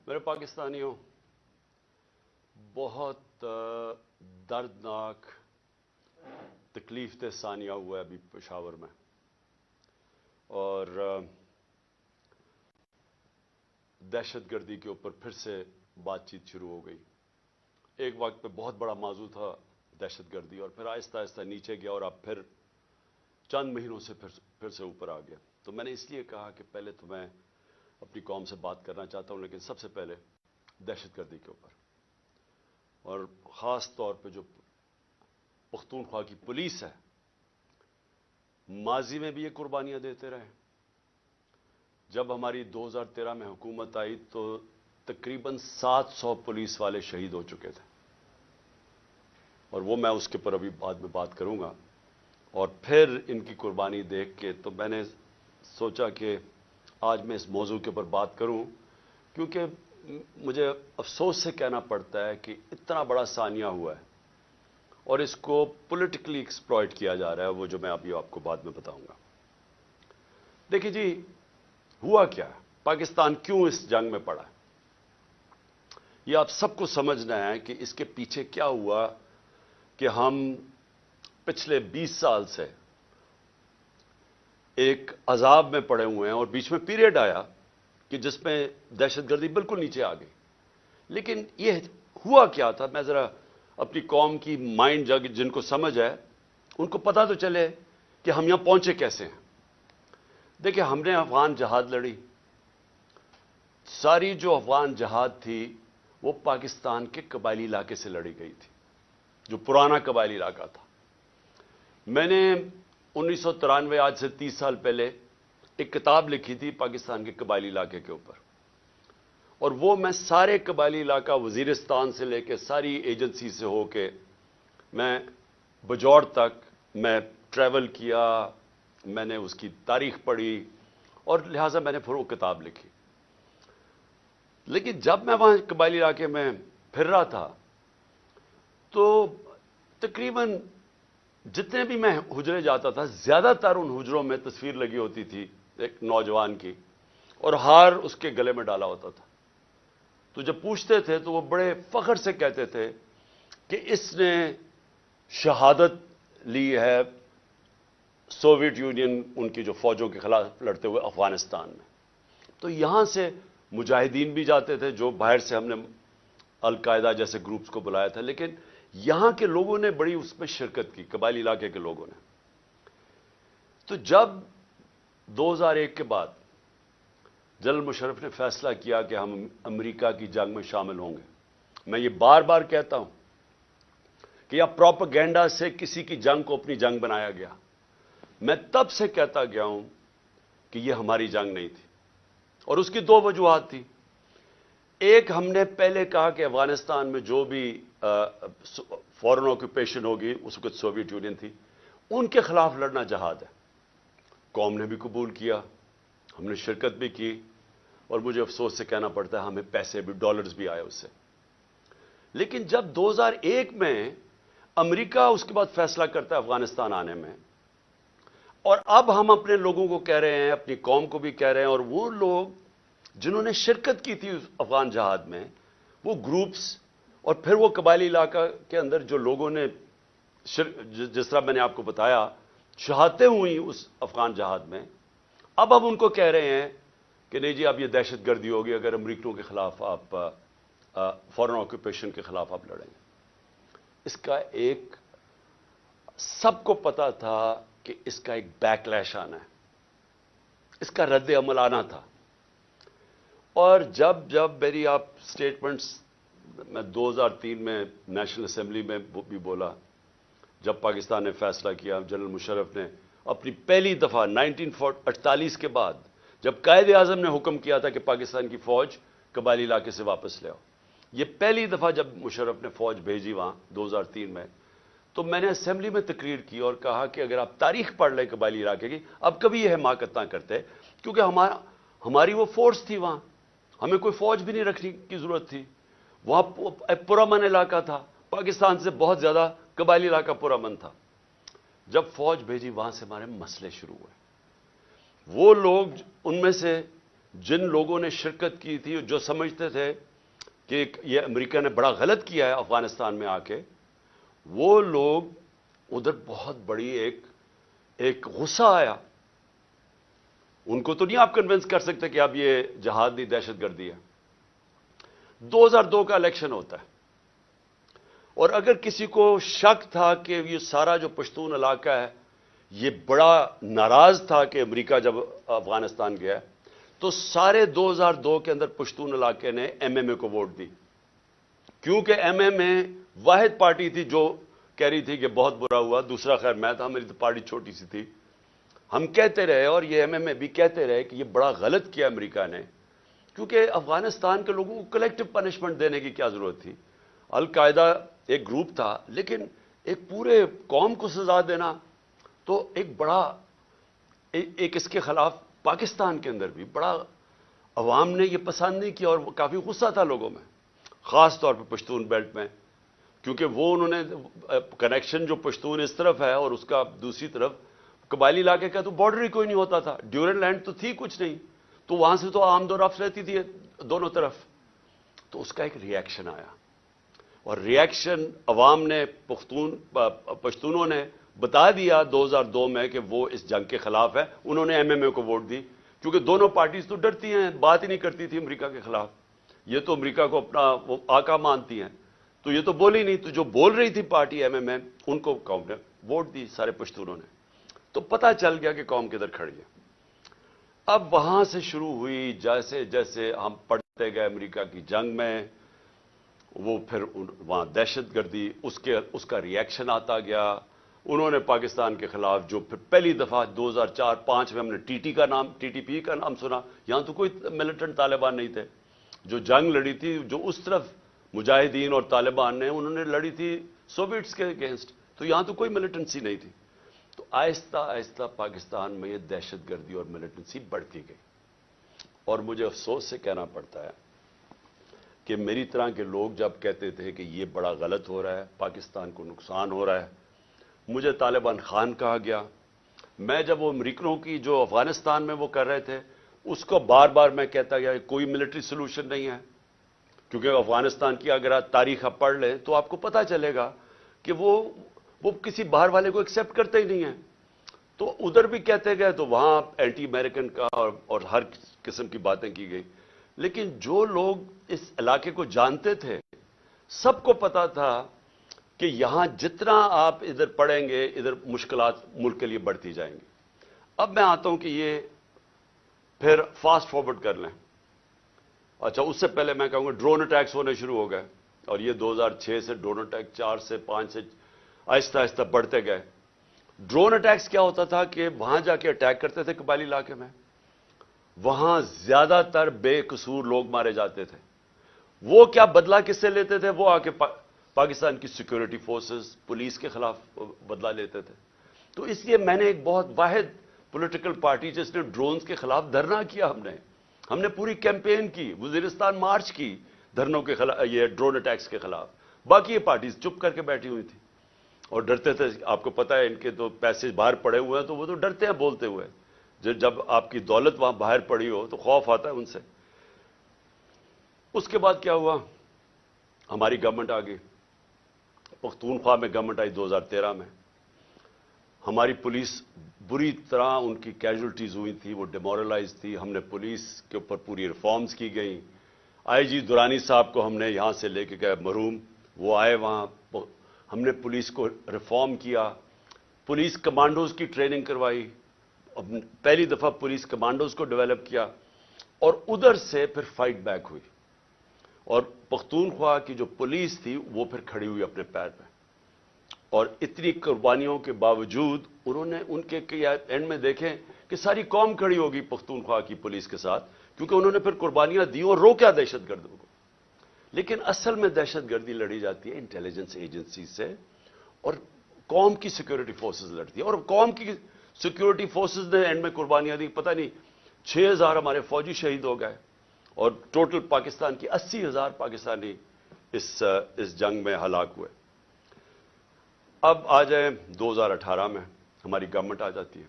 میرے پاکستانیوں، بہت دردناک تکلیف دہ ثانیہ ہوا ہے ابھی پشاور میں، اور دہشت گردی کے اوپر پھر سے بات چیت شروع ہو گئی۔ ایک وقت پہ بہت بڑا موضوع تھا دہشت گردی، اور پھر آہستہ آہستہ نیچے گیا اور اب پھر چند مہینوں سے پھر سے اوپر آ گیا۔ تو میں نے اس لیے کہا کہ پہلے تو میں اپنی قوم سے بات کرنا چاہتا ہوں، لیکن سب سے پہلے دہشت گردی کے اوپر، اور خاص طور پہ جو پختونخوا کی پولیس ہے، ماضی میں بھی یہ قربانیاں دیتے رہے۔ جب ہماری 2013 میں حکومت آئی تو تقریباً 700 پولیس والے شہید ہو چکے تھے، اور وہ میں اس کے پر ابھی بعد میں بات کروں گا۔ اور پھر ان کی قربانی دیکھ کے تو میں نے سوچا کہ آج میں اس موضوع کے اوپر بات کروں، کیونکہ مجھے افسوس سے کہنا پڑتا ہے کہ اتنا بڑا ثانیہ ہوا ہے اور اس کو پولیٹیکلی ایکسپلائٹ کیا جا رہا ہے، وہ جو میں ابھی آپ کو بعد میں بتاؤں گا۔ دیکھیے جی، ہوا کیا ہے، پاکستان کیوں اس جنگ میں پڑا ہے، یہ آپ سب کو سمجھنا ہے کہ اس کے پیچھے کیا ہوا کہ ہم پچھلے 20 سال سے ایک عذاب میں پڑے ہوئے ہیں، اور بیچ میں پیریڈ آیا کہ جس میں دہشت گردی بالکل نیچے آ گئی۔ لیکن یہ ہوا کیا تھا، میں ذرا اپنی قوم کی مائنڈ جن کو سمجھ ہے ان کو پتہ تو چلے کہ ہم یہاں پہنچے کیسے ہیں۔ دیکھیں، ہم نے افغان جہاد لڑی، ساری جو افغان جہاد تھی وہ پاکستان کے قبائلی علاقے سے لڑی گئی تھی، جو پرانا قبائلی علاقہ تھا۔ میں نے 1993 آج سے 30 سال پہلے ایک کتاب لکھی تھی پاکستان کے قبائلی علاقے کے اوپر، اور وہ میں سارے قبائلی علاقہ وزیرستان سے لے کے ساری ایجنسی سے ہو کے میں بجوڑ تک میں ٹریول کیا، میں نے اس کی تاریخ پڑھی، اور لہٰذا میں نے پھر وہ کتاب لکھی۔ لیکن جب میں وہاں قبائلی علاقے میں پھر رہا تھا تو تقریباً جتنے بھی میں حجرے جاتا تھا، زیادہ تر ان حجروں میں تصویر لگی ہوتی تھی ایک نوجوان کی، اور ہار اس کے گلے میں ڈالا ہوتا تھا۔ تو جب پوچھتے تھے تو وہ بڑے فخر سے کہتے تھے کہ اس نے شہادت لی ہے سوویت یونین ان کی جو فوجوں کے خلاف لڑتے ہوئے افغانستان میں۔ تو یہاں سے مجاہدین بھی جاتے تھے، جو باہر سے ہم نے القاعدہ جیسے گروپس کو بلایا تھا، لیکن یہاں کے لوگوں نے بڑی اس میں شرکت کی، قبائلی علاقے کے لوگوں نے۔ تو جب 2001 کے بعد جنرل مشرف نے فیصلہ کیا کہ ہم امریکہ کی جنگ میں شامل ہوں گے، میں یہ بار بار کہتا ہوں کہ یہ پروپیگنڈا سے کسی کی جنگ کو اپنی جنگ بنایا گیا۔ میں تب سے کہتا گیا ہوں کہ یہ ہماری جنگ نہیں تھی، اور اس کی دو وجوہات تھی۔ ایک، ہم نے پہلے کہا کہ افغانستان میں جو بھی فورن آکوپیشن ہوگی، اس وقت سوویت یونین تھی، ان کے خلاف لڑنا جہاد ہے۔ قوم نے بھی قبول کیا، ہم نے شرکت بھی کی، اور مجھے افسوس سے کہنا پڑتا ہے ہمیں پیسے بھی، ڈالرز بھی آئے اس سے۔ لیکن جب 2001 میں امریکہ اس کے بعد فیصلہ کرتا ہے افغانستان آنے میں، اور اب ہم اپنے لوگوں کو کہہ رہے ہیں، اپنی قوم کو بھی کہہ رہے ہیں، اور وہ لوگ جنہوں نے شرکت کی تھی اس افغان جہاد میں، وہ گروپس اور پھر وہ قبائلی علاقہ کے اندر جو لوگوں نے جس طرح میں نے آپ کو بتایا شہادتیں ہوئیں اس افغان جہاد میں، اب ہم ان کو کہہ رہے ہیں کہ نہیں جی، اب یہ دہشت گردی ہوگی اگر امریکیوں کے خلاف آپ فورن آکوپیشن کے خلاف آپ لڑیں گے۔ اس کا ایک سب کو پتا تھا کہ اس کا ایک بیک لیش آنا ہے، اس کا رد عمل آنا تھا۔ اور جب میری آپ سٹیٹمنٹس میں 2003 میں نیشنل اسمبلی میں بھی بولا، جب پاکستان نے فیصلہ کیا، جنرل مشرف نے اپنی پہلی دفعہ 1948 کے بعد جب قائد اعظم نے حکم کیا تھا کہ پاکستان کی فوج قبائلی علاقے سے واپس لے آؤ، یہ پہلی دفعہ جب مشرف نے فوج بھیجی وہاں 2003 میں، تو میں نے اسمبلی میں تقریر کی اور کہا کہ اگر آپ تاریخ پڑھ لیں قبائلی علاقے کی، اب کبھی یہ حماقت نہ کرتے، کیونکہ ہماری وہ فورس تھی وہاں، ہمیں کوئی فوج بھی نہیں رکھنے کی ضرورت تھی۔ وہاں پرامن علاقہ تھا، پاکستان سے بہت زیادہ قبائلی علاقہ پرامن تھا۔ جب فوج بھیجی وہاں سے ہمارے مسئلے شروع ہوئے۔ وہ لوگ ان میں سے جن لوگوں نے شرکت کی تھی جو سمجھتے تھے کہ یہ امریکہ نے بڑا غلط کیا ہے افغانستان میں آ کے، وہ لوگ ادھر بہت بڑی ایک غصہ آیا. ان کو تو نہیں آپ کنونس کر سکتے کہ اب یہ جہاد نہیں دہشت گردی ہے. 2002 کا الیکشن ہوتا ہے، اور اگر کسی کو شک تھا کہ یہ سارا جو پشتون علاقہ ہے یہ بڑا ناراض تھا کہ امریکہ جب افغانستان گیا، تو سارے 2002 کے اندر پشتون علاقے نے ایم ایم اے کو ووٹ دی، کیونکہ ایم ایم اے واحد پارٹی تھی جو کہہ رہی تھی کہ بہت برا ہوا. دوسرا خیر میں تھا، میری تو پارٹی چھوٹی سی تھی. ہم کہتے رہے اور یہ ایم ایم اے بھی کہتے رہے کہ یہ بڑا غلط کیا امریکہ نے، کیونکہ افغانستان کے لوگوں کو کلیکٹو پنشمنٹ دینے کی کیا ضرورت تھی. القاعدہ ایک گروپ تھا، لیکن ایک پورے قوم کو سزا دینا تو ایک بڑا ایک اس کے خلاف پاکستان کے اندر بھی بڑا عوام نے یہ پسند نہیں کیا، اور کافی غصہ تھا لوگوں میں، خاص طور پہ پشتون بیلٹ میں، کیونکہ وہ انہوں نے کنیکشن جو پشتون اس طرف ہے اور اس کا دوسری طرف قبائلی علاقے کا تو بارڈر ہی کوئی نہیں ہوتا تھا، ڈیورن لینڈ تو تھی کچھ نہیں، تو وہاں سے تو آمد و رفت رہتی تھی دونوں طرف. تو اس کا ایک ری ایکشن آیا، اور ری ایکشن عوام نے پشتونوں نے بتا دیا 2002 میں کہ وہ اس جنگ کے خلاف ہے. انہوں نے ایم ایم اے کو ووٹ دی، کیونکہ دونوں پارٹیز تو ڈرتی ہیں، بات ہی نہیں کرتی تھی امریکہ کے خلاف. یہ تو امریکہ کو اپنا وہ آقا مانتی ہیں، تو یہ تو بولی نہیں. تو جو بول رہی تھی پارٹی ایم ایم اے، ان کو قوم نے ووٹ دی، سارے پشتونوں نے. تو پتہ چل گیا کہ قوم کدھر کھڑی ہے. اب وہاں سے شروع ہوئی، جیسے جیسے ہم پڑھتے گئے امریکہ کی جنگ میں، وہ پھر وہاں دہشت گردی، اس کا ری ایکشن آتا گیا. انہوں نے پاکستان کے خلاف جو پھر پہلی دفعہ 2004-05 میں ہم نے ٹی ٹی پی کا نام سنا. یہاں تو کوئی ملیٹنٹ طالبان نہیں تھے. جو جنگ لڑی تھی، جو اس طرف مجاہدین اور طالبان نے انہوں نے لڑی تھی سوویٹس کے اگینسٹ، تو یہاں تو کوئی ملیٹنسی نہیں تھی. تو آہستہ آہستہ پاکستان میں یہ دہشت گردی اور ملیٹنسی بڑھتی گئی. اور مجھے افسوس سے کہنا پڑتا ہے کہ میری طرح کے لوگ جب کہتے تھے کہ یہ بڑا غلط ہو رہا ہے، پاکستان کو نقصان ہو رہا ہے، مجھے طالبان خان کہا گیا. میں جب وہ امریکنوں کی جو افغانستان میں وہ کر رہے تھے، اس کو بار بار میں کہتا گیا کہ کوئی ملٹری سولوشن نہیں ہے، کیونکہ افغانستان کی اگر آپ تاریخ آپ پڑھ لیں تو آپ کو پتہ چلے گا کہ وہ کسی باہر والے کو ایکسیپٹ کرتے ہی نہیں ہیں. تو ادھر بھی کہتے گئے، تو وہاں اینٹی امریکن کا اور ہر قسم کی باتیں کی گئی. لیکن جو لوگ اس علاقے کو جانتے تھے، سب کو پتا تھا کہ یہاں جتنا آپ ادھر پڑھیں گے، ادھر مشکلات ملک کے لیے بڑھتی جائیں گی. اب میں آتا ہوں کہ یہ پھر فاسٹ فارورڈ کر لیں. اچھا، اس سے پہلے میں کہوں گا ڈرون اٹیکس ہونے شروع ہو گئے، اور یہ 2006 سے ڈرون اٹیک 4 سے 5 سے آہستہ آہستہ بڑھتے گئے. ڈرون اٹیکس کیا ہوتا تھا کہ وہاں جا کے اٹیک کرتے تھے قبائلی علاقے میں، وہاں زیادہ تر بے قصور لوگ مارے جاتے تھے. وہ کیا بدلہ کس سے لیتے تھے؟ وہ آ کے پاکستان کی سیکورٹی فورسز، پولیس کے خلاف بدلہ لیتے تھے. تو اس لیے میں نے ایک بہت واحد پولیٹیکل پارٹی جس نے ڈرونز کے خلاف دھرنا کیا، ہم نے پوری کیمپین کی، وزیرستان مارچ کی دھرنوں کے خلاف، یہ ڈرون اٹیکس کے خلاف. باقی یہ پارٹیز چپ کر کے بیٹھی ہوئی تھی اور ڈرتے تھے. آپ کو پتہ ہے ان کے تو پیسے باہر پڑے ہوئے ہیں، تو وہ تو ڈرتے ہیں بولتے ہوئے. جب آپ کی دولت وہاں باہر پڑی ہو تو خوف آتا ہے ان سے. اس کے بعد کیا ہوا؟ ہماری گورنمنٹ آ گئی، پختونخوا میں گورنمنٹ آئی 2013 میں. ہماری پولیس بری طرح ان کی کیجولٹیز ہوئی تھی، وہ ڈیمورلائز تھی. ہم نے پولیس کے اوپر پوری ریفارمز کی گئیں. آئی جی درانی صاحب کو ہم نے یہاں سے لے کے گئے مرحوم، وہ آئے وہاں، ہم نے پولیس کو ریفارم کیا، پولیس کمانڈوز کی ٹریننگ کروائی، پہلی دفعہ پولیس کمانڈوز کو ڈیولپ کیا. اور ادھر سے پھر فائٹ بیک ہوئی، اور پختونخوا کی جو پولیس تھی وہ پھر کھڑی ہوئی اپنے پیر پہ. اور اتنی قربانیوں کے باوجود انہوں نے ان کے اینڈ میں دیکھیں کہ ساری قوم کھڑی ہوگی پختونخوا کی پولیس کے ساتھ، کیونکہ انہوں نے پھر قربانیاں دی اور روکا دہشت گردوں کو. لیکن اصل میں دہشت گردی لڑی جاتی ہے انٹیلیجنس ایجنسی سے، اور قوم کی سیکورٹی فورسز لڑتی ہے. اور قوم کی سیکورٹی فورسز نے اینڈ میں قربانیاں دی. پتہ نہیں 6000 ہمارے فوجی شہید ہو گئے، اور ٹوٹل پاکستان کی 80,000 پاکستانی اس جنگ میں ہلاک ہوئے. اب آ جائیں 2018 میں ہماری گورنمنٹ آ جاتی ہے.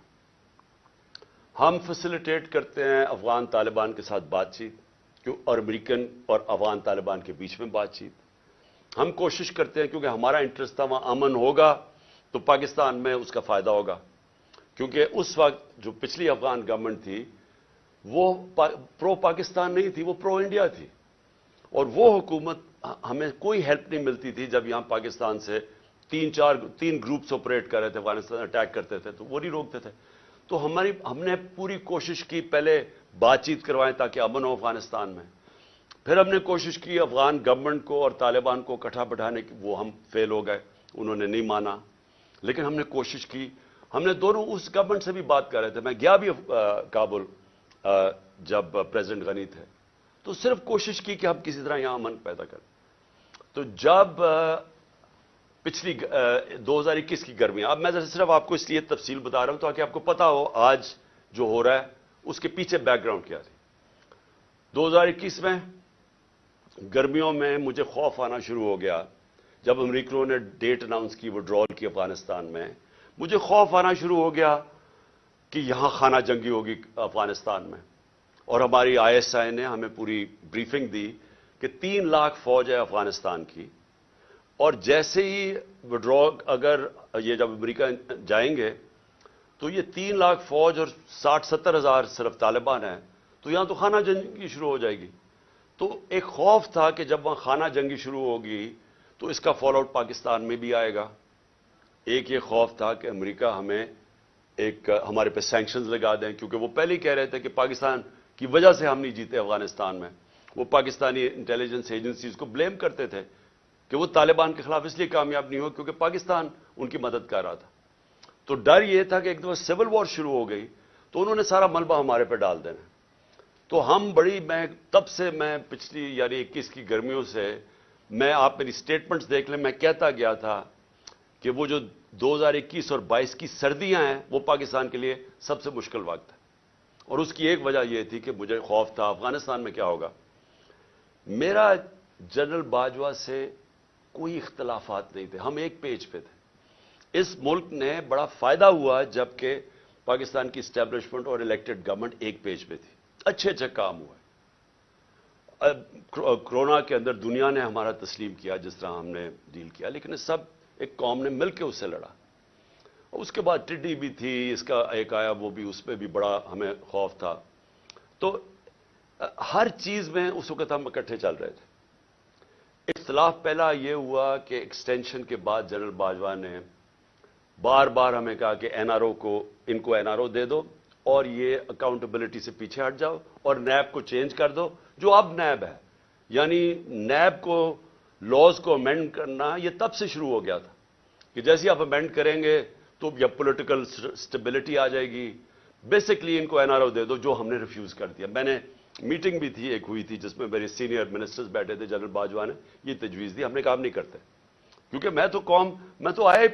ہم فیسیلیٹیٹ کرتے ہیں افغان طالبان کے ساتھ بات چیت اور امریکن اور افغان طالبان کے بیچ میں بات چیت. ہم کوشش کرتے ہیں کیونکہ ہمارا انٹرسٹ تھا وہاں امن ہوگا تو پاکستان میں اس کا فائدہ ہوگا. کیونکہ اس وقت جو پچھلی افغان گورنمنٹ تھی وہ پرو پاکستان نہیں تھی, وہ پرو انڈیا تھی. اور وہ حکومت ہمیں کوئی ہیلپ نہیں ملتی تھی جب یہاں پاکستان سے تین گروپس آپریٹ کر رہے تھے, افغانستان اٹیک کرتے تھے تو وہ نہیں روکتے تھے. تو ہم نے پوری کوشش کی پہلے بات چیت کروائیں تاکہ امن ہو افغانستان میں. پھر ہم نے کوشش کی افغان گورنمنٹ کو اور طالبان کو اکٹھا بٹھانے کی, وہ ہم فیل ہو گئے, انہوں نے نہیں مانا. لیکن ہم نے کوشش کی, ہم نے دونوں اس گورنمنٹ سے بھی بات کر رہے تھے. میں گیا بھی کابل جب پریزیڈنٹ غنی تھے, تو صرف کوشش کی کہ ہم کسی طرح یہاں امن پیدا کریں. تو جب پچھلی 2021 کی گرمیاں, اب میں صرف آپ کو اس لیے تفصیل بتا رہا ہوں تاکہ آپ کو پتا ہو آج جو ہو رہا ہے اس کے پیچھے بیک گراؤنڈ کیا تھی. 2021 میں گرمیوں میں مجھے خوف آنا شروع ہو گیا جب امریکہ نے ڈیٹ اناؤنس کی وڈرال کی افغانستان میں. مجھے خوف آنا شروع ہو گیا کہ یہاں خانہ جنگی ہوگی افغانستان میں. اور ہماری ISI نے ہمیں پوری بریفنگ دی کہ 3 لاکھ فوج ہے افغانستان کی, اور جیسے ہی وڈرا اگر یہ جب امریکہ جائیں گے تو یہ 3 لاکھ فوج اور 60-70 ہزار صرف طالبان ہیں, تو یہاں تو خانہ جنگی شروع ہو جائے گی. تو ایک خوف تھا کہ جب وہاں خانہ جنگی شروع ہوگی تو اس کا فال آؤٹ پاکستان میں بھی آئے گا. ایک یہ خوف تھا کہ امریکہ ہمیں ہمارے پہ سینکشنز لگا دیں, کیونکہ وہ پہلے ہی کہہ رہے تھے کہ پاکستان کی وجہ سے ہم نہیں جیتے افغانستان میں. وہ پاکستانی انٹیلیجنس ایجنسیز کو بلیم کرتے تھے کہ وہ طالبان کے خلاف اس لیے کامیاب نہیں ہو کیونکہ پاکستان ان کی مدد کر رہا تھا. تو ڈر یہ تھا کہ ایک دفعہ سول وار شروع ہو گئی تو انہوں نے سارا ملبہ ہمارے پہ ڈال دینا. تو ہم تب سے میں پچھلی یعنی 21 کی گرمیوں سے آپ میری سٹیٹمنٹس دیکھ لیں, میں کہتا گیا تھا کہ وہ جو 2021 اور 22 کی سردیاں ہیں وہ پاکستان کے لیے سب سے مشکل وقت ہے. اور اس کی ایک وجہ یہ تھی کہ مجھے خوف تھا افغانستان میں کیا ہوگا. میرا جنرل باجوہ سے کوئی اختلافات نہیں تھے, ہم ایک پیج پہ تھے. اس ملک نے بڑا فائدہ ہوا جبکہ پاکستان کی اسٹیبلشمنٹ اور الیکٹڈ گورنمنٹ ایک پیج پہ تھی. اچھے کام ہوئے. کرونا کے اندر دنیا نے ہمارا تسلیم کیا جس طرح ہم نے ڈیل کیا, لیکن سب ایک قوم نے مل کے اس سے لڑا. اس کے بعد ٹڈی بھی تھی, اس کا ایک آیا وہ بھی, اس پہ بھی بڑا ہمیں خوف تھا. تو ہر چیز میں اس وقت ہم اکٹھے چل رہے تھے. اختلاف پہلا یہ ہوا کہ ایکسٹینشن کے بعد جنرل باجوہ نے بار بار ہمیں کہا کہ NRO کو NRO دے دو اور یہ اکاؤنٹیبلٹی سے پیچھے ہٹ جاؤ اور نیب کو چینج کر دو جو اب نیب ہے. یعنی نیب کو لاز کو امینڈ کرنا یہ تب سے شروع ہو گیا تھا کہ جیسے آپ امینڈ کریں گے تو یا پولیٹیکل سٹیبلٹی آ جائے گی. بیسکلی ان کو NRO دے دو, جو ہم نے ریفیوز کر دیا. میں نے میٹنگ بھی تھی ایک ہوئی تھی جس میں میرے سینئر منسٹرز بیٹھے تھے, جنرل باجوہ نے یہ تجویز دی. ہم نے کام نہیں کرتے کیونکہ میں تو آئے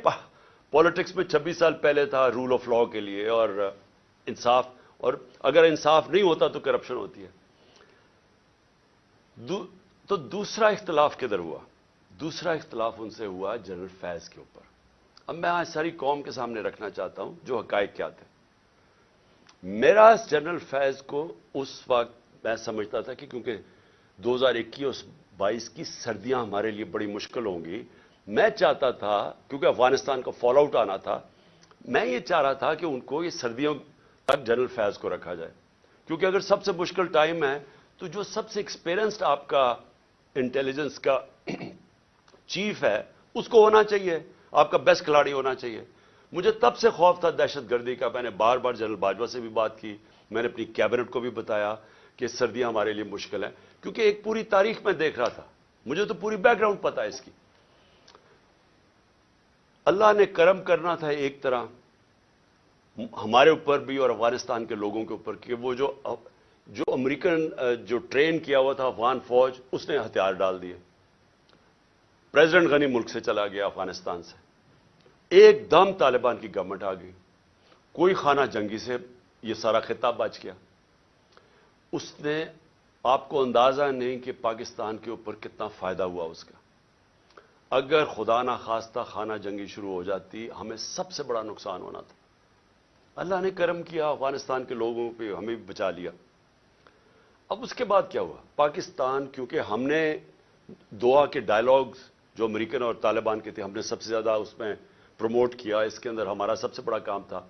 پالیٹکس میں 26 سال پہلے تھا رول آف لا کے لیے اور انصاف, اور اگر انصاف نہیں ہوتا تو کرپشن ہوتی ہے. تو دوسرا اختلاف کدھر ہوا؟ دوسرا اختلاف ان سے ہوا جنرل فیض کے اوپر. اب میں آج ساری قوم کے سامنے رکھنا چاہتا ہوں جو حقائق کیا تھے. میرا جنرل فیض کو اس وقت میں سمجھتا تھا کہ کیونکہ 2021-22 کی سردیاں ہمارے لیے بڑی مشکل ہوں گی, میں چاہتا تھا کیونکہ افغانستان کا فال آؤٹ آنا تھا, میں یہ چاہ رہا تھا کہ ان کو یہ سردیوں تک جنرل فیض کو رکھا جائے. کیونکہ اگر سب سے مشکل ٹائم ہے تو جو سب سے ایکسپیرینسڈ آپ کا انٹیلیجنس کا چیف ہے اس کو ہونا چاہیے, آپ کا بیسٹ کھلاڑی ہونا چاہیے. مجھے تب سے خوف تھا دہشت گردی کا. میں نے بار بار جنرل باجوہ سے بھی بات کی, میں نے اپنی کیبنٹ کو بھی بتایا کہ سردیاں ہمارے لیے مشکل ہیں, کیونکہ ایک پوری تاریخ میں دیکھ رہا تھا, مجھے تو پوری بیک گراؤنڈ پتا ہے اس کی. اللہ نے کرم کرنا تھا ایک طرح ہمارے اوپر بھی اور افغانستان کے لوگوں کے اوپر کہ وہ جو امریکن جو ٹرین کیا ہوا تھا افغان فوج اس نے ہتھیار ڈال دیے. پریزیڈنٹ غنی ملک سے چلا گیا افغانستان سے, ایک دم طالبان کی گورنمنٹ آ گئی, کوئی خانہ جنگی سے یہ سارا خطہ بچ گیا. اس نے آپ کو اندازہ نہیں کہ پاکستان کے اوپر کتنا فائدہ ہوا اس کا. اگر خدا نہ خواستہ خانہ جنگی شروع ہو جاتی ہمیں سب سے بڑا نقصان ہونا تھا. اللہ نے کرم کیا, افغانستان کے لوگوں پہ ہمیں بھی بچا لیا. اب اس کے بعد کیا ہوا؟ پاکستان, کیونکہ ہم نے دعا کے ڈائلاگز جو امریکن اور طالبان کے تھے, ہم نے سب سے زیادہ اس میں پروموٹ کیا, اس کے اندر ہمارا سب سے بڑا کام تھا.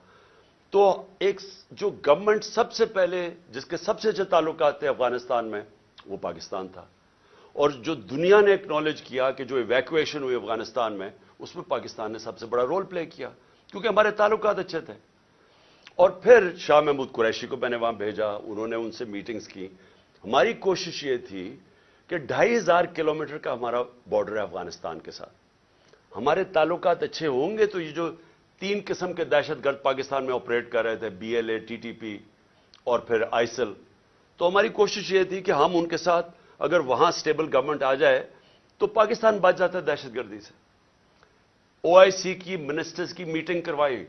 تو ایک جو گورنمنٹ سب سے پہلے جس کے سب سے اچھے تعلقات تھے افغانستان میں, وہ پاکستان تھا. اور جو دنیا نے ایکنالج کیا کہ جو ایویکویشن ہوئی افغانستان میں, اس میں پاکستان نے سب سے بڑا رول پلے کیا, کیونکہ ہمارے تعلقات اچھے تھے. اور پھر شاہ محمود قریشی کو میں نے وہاں بھیجا, انہوں نے ان سے میٹنگز کی. ہماری کوشش یہ تھی کہ 2500 کلومیٹر کا ہمارا بارڈر ہے افغانستان کے ساتھ. ہمارے تعلقات اچھے ہوں گے تو یہ جو 3 قسم کے دہشت گرد پاکستان میں آپریٹ کر رہے تھے, BLA, TTP اور پھر ISIL, تو ہماری کوشش یہ تھی کہ ہم ان کے ساتھ اگر وہاں سٹیبل گورنمنٹ آ جائے تو پاکستان بچ جاتا ہے دہشت گردی سے. OIC کی منسٹرز کی میٹنگ کروائی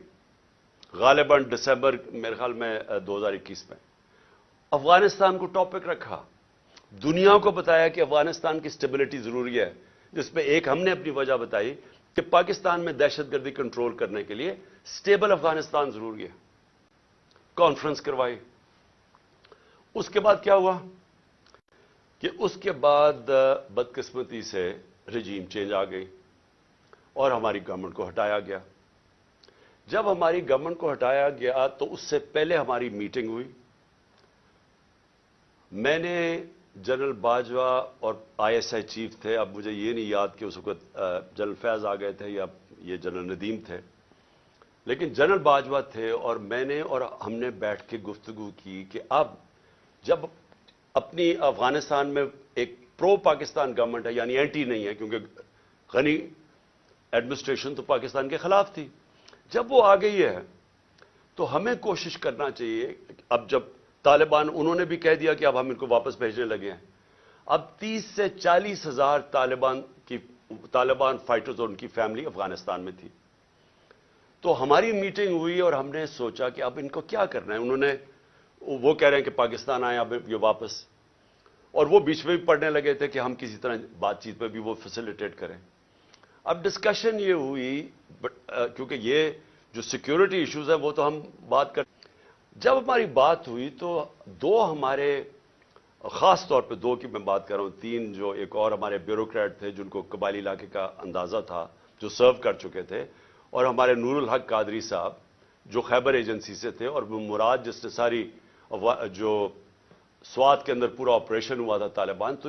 غالباً دسمبر میرے خیال میں 2021 میں. افغانستان کو ٹاپک رکھا, دنیا کو بتایا کہ افغانستان کی سٹیبلٹی ضروری ہے, جس میں ایک ہم نے اپنی وجہ بتائی کہ پاکستان میں دہشت گردی کنٹرول کرنے کے لیے سٹیبل افغانستان ضروری ہے. کانفرنس کروائی. اس کے بعد کیا ہوا کہ اس کے بعد بدقسمتی سے رجیم چینج آ گئی اور ہماری گورنمنٹ کو ہٹایا گیا. جب ہماری گورنمنٹ کو ہٹایا گیا تو اس سے پہلے ہماری میٹنگ ہوئی. میں نے جنرل باجوہ اور ISI چیف تھے, اب مجھے یہ نہیں یاد کہ اس وقت جنرل فیض آ گئے تھے یا یہ جنرل ندیم تھے, لیکن جنرل باجوہ تھے, اور میں نے اور ہم نے بیٹھ کے گفتگو کی کہ اب جب اپنی افغانستان میں ایک پرو پاکستان گورنمنٹ ہے, یعنی اینٹی نہیں ہے, کیونکہ غنی ایڈمنسٹریشن تو پاکستان کے خلاف تھی, جب وہ آ گئی ہے تو ہمیں کوشش کرنا چاہیے. اب جب طالبان, انہوں نے بھی کہہ دیا کہ اب ہم ان کو واپس بھیجنے لگے ہیں. اب 30 سے 40 ہزار طالبان فائٹرز اور ان کی فیملی افغانستان میں تھی. تو ہماری میٹنگ ہوئی اور ہم نے سوچا کہ اب ان کو کیا کرنا ہے. انہوں نے, وہ کہہ رہے ہیں کہ پاکستان آئے اب یہ واپس, اور وہ بیچ میں بھی پڑھنے لگے تھے کہ ہم کسی طرح بات چیت پہ بھی وہ فیسیلیٹیٹ کریں. اب ڈسکشن یہ ہوئی, کیونکہ یہ جو سیکیورٹی ایشوز ہیں وہ تو ہم بات کر, جب ہماری بات ہوئی تو 2 ہمارے, خاص طور پہ 2 کی میں بات کر رہا ہوں, 3 جو ایک اور ہمارے بیوروکریٹ تھے جن کو قبائلی علاقے کا اندازہ تھا, جو سرو کر چکے تھے, اور ہمارے نور الحق قادری صاحب جو خیبر ایجنسی سے تھے, اور وہ مراد جس نے ساری جو سوات کے اندر پورا آپریشن ہوا تھا طالبان, تو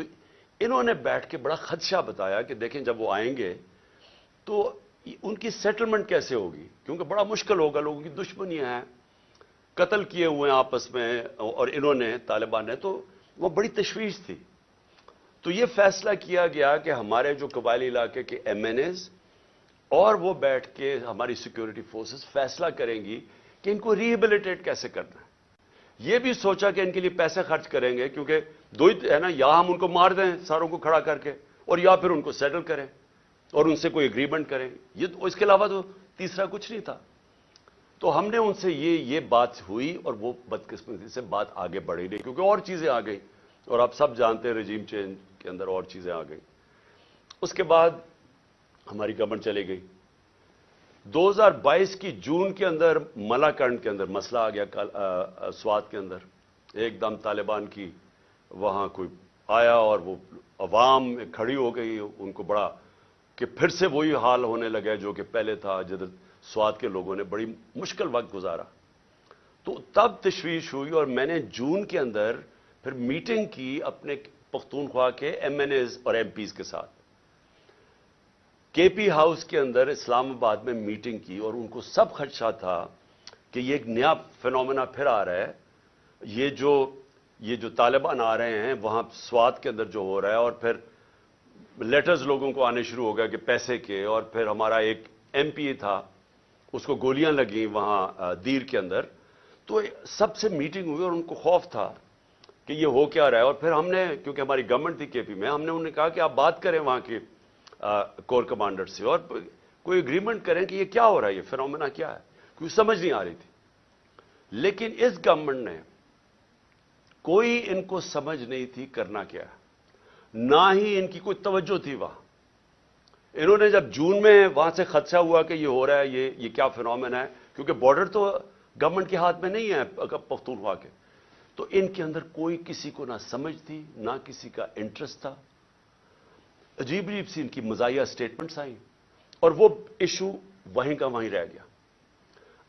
انہوں نے بیٹھ کے بڑا خدشہ بتایا کہ دیکھیں جب وہ آئیں گے تو ان کی سیٹلمنٹ کیسے ہوگی, کیونکہ بڑا مشکل ہوگا, لوگوں کی دشمنیاں ہیں, قتل کیے ہوئے ہیں آپس میں, اور انہوں نے, طالبان نے, تو وہ بڑی تشویش تھی. تو یہ فیصلہ کیا گیا کہ ہمارے جو قبائلی علاقے کے MNAs اور وہ بیٹھ کے ہماری سیکیورٹی فورسز فیصلہ کریں گی کہ ان کو ریہیبلیٹیٹ کیسے کرنا ہے. یہ بھی سوچا کہ ان کے لیے پیسے خرچ کریں گے, کیونکہ 2 ہی ہے نا, یا ہم ان کو مار دیں ساروں کو کھڑا کر کے, اور یا پھر ان کو سیٹل کریں اور ان سے کوئی اگریمنٹ کریں. یہ اس کے علاوہ تو تیسرا کچھ نہیں تھا. تو ہم نے ان سے یہ بات ہوئی, اور وہ بدقسمتی سے بات آگے بڑھی نہیں, کیونکہ اور چیزیں آ گئی, اور آپ سب جانتے ہیں رجیم چینج کے اندر اور چیزیں آ گئی. اس کے بعد ہماری گورنمنٹ چلی گئی. 2022 کی جون کے اندر ملاکنڈ کے اندر مسئلہ آ گیا, سوات کے اندر ایک دم طالبان کی وہاں کوئی آیا, اور وہ عوام کھڑی ہو گئی, ان کو بڑا کہ پھر سے وہی حال ہونے لگا جو کہ پہلے تھا, جدھر سوات کے لوگوں نے بڑی مشکل وقت گزارا. تو تب تشویش ہوئی, اور میں نے جون کے اندر پھر میٹنگ کی اپنے پختونخوا کے MNAs اور MPs کے ساتھ, KP ہاؤس کے اندر اسلام آباد میں میٹنگ کی, اور ان کو سب خدشہ تھا کہ یہ ایک نیا فینومینا پھر آ رہا ہے, یہ جو طالبان آ رہے ہیں وہاں سوات کے اندر جو ہو رہا ہے, اور پھر لیٹرز لوگوں کو آنے شروع ہو گیا کہ پیسے کے, اور پھر ہمارا ایک MP تھا, اس کو گولیاں لگیں وہاں دیر کے اندر. تو سب سے میٹنگ ہوئی اور ان کو خوف تھا کہ یہ ہو کیا رہا ہے. اور پھر ہم نے, کیونکہ ہماری گورنمنٹ تھی KP میں, ہم نے انہیں کہا کہ آپ بات کریں وہاں کے کور کمانڈر سے, اور کوئی اگریمنٹ کریں کہ یہ کیا ہو رہا ہے, یہ فینومینا کیا ہے, کیونکہ سمجھ نہیں آ رہی تھی. لیکن اس گورنمنٹ نے کوئی ان کو سمجھ نہیں تھی کرنا کیا ہے, نہ ہی ان کی کوئی توجہ تھی وہاں. انہوں نے جب جون میں وہاں سے خدشہ ہوا کہ یہ ہو رہا ہے, یہ کیا فینومینا ہے, کیونکہ بارڈر تو گورنمنٹ کے ہاتھ میں نہیں ہے پختونخوا کے. تو ان کے اندر کوئی کسی کو نہ سمجھ تھی, نہ کسی کا انٹرسٹ تھا. عجیب عجیب سی ان کی مزاحیہ سٹیٹمنٹس آئیں اور وہ ایشو وہیں کا وہیں رہ گیا.